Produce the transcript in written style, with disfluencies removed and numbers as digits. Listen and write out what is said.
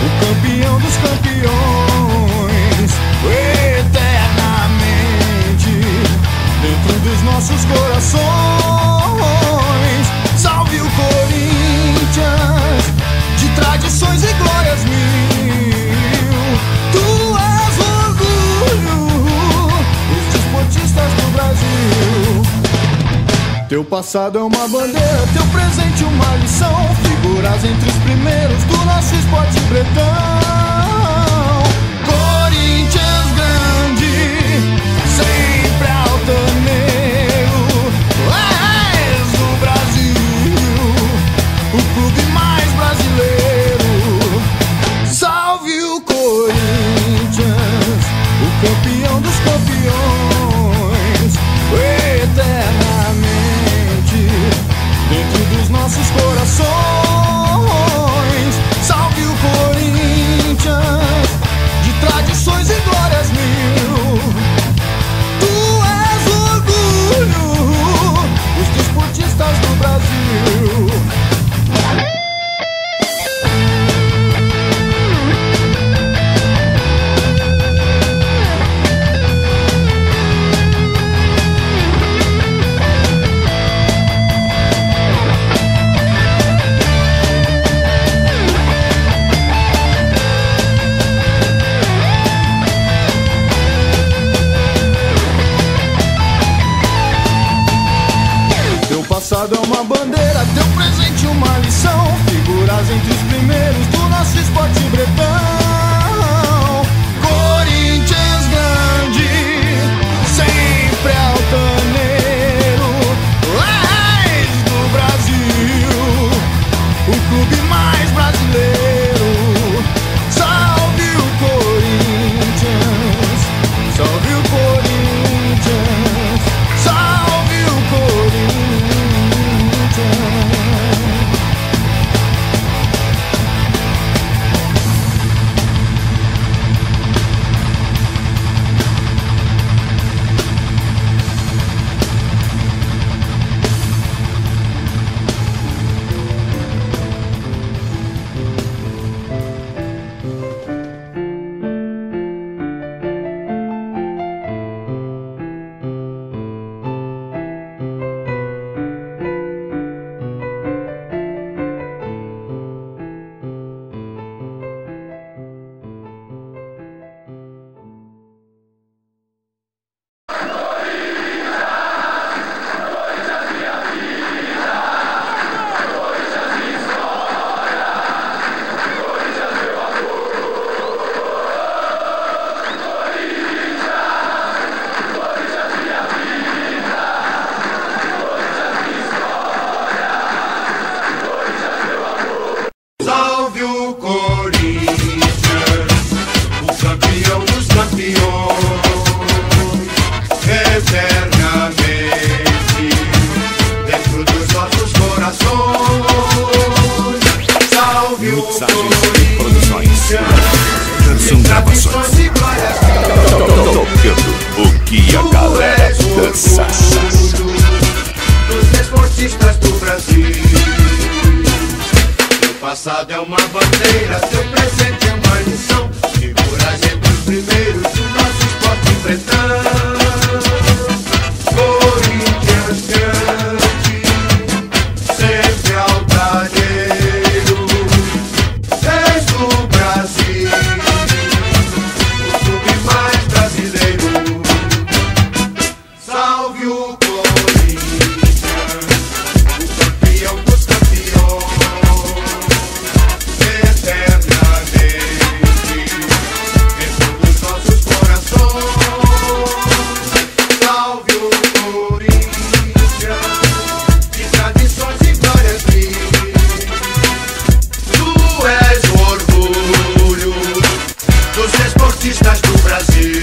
o campeão dos campeões, eternamente dentro dos nossos corações. Salve o Corinthians, de tradições e glórias mil. Tu és orgulho dos desportistas do Brasil. Teu passado é uma bandeira, teu presente uma lição. Figuras entre os primeiros do nosso esporte bretão. Corinthians grande, sempre altaneiro, és do Brasil, o clube mais brasileiro. Salve o Corinthians, o campeão dos campeões, eternamente dentro dos nossos corações. Salve o Corinthians, de tradições e glórias mil. Tu és orgulho dos desportistas do Brasil. Teu passado é uma bandeira, teu presente uma lição. Figuras entre os primeiros do nosso esporte bretão. Corinthians grande, sempre altaneiro, és do Brasil, o clube mais brasileiro. Salve o Corinthians, salve o Corinthians, salve o Corinthians. Salve o Corinthians, o campeão dos campeões, eternamente dentro dos nossos corações. Salve o Corinthians, São gravações e glórias tocando o que a galera dança. dos desportistas do Brasil. Teu passado é uma bandeira, teu presente é uma lição. Figuras entre os primeiros do nosso esporte bretão. Corinthians grande, sempre altaneiro, és do Brasil, o clube mais brasileiro. Salve o Corinthians, o campeão dos campeões, eternamente dentro dos nossos corações. Salve o Corinthians, de tradições e glórias mil. Tu és o orgulho dos desportistas do Brasil.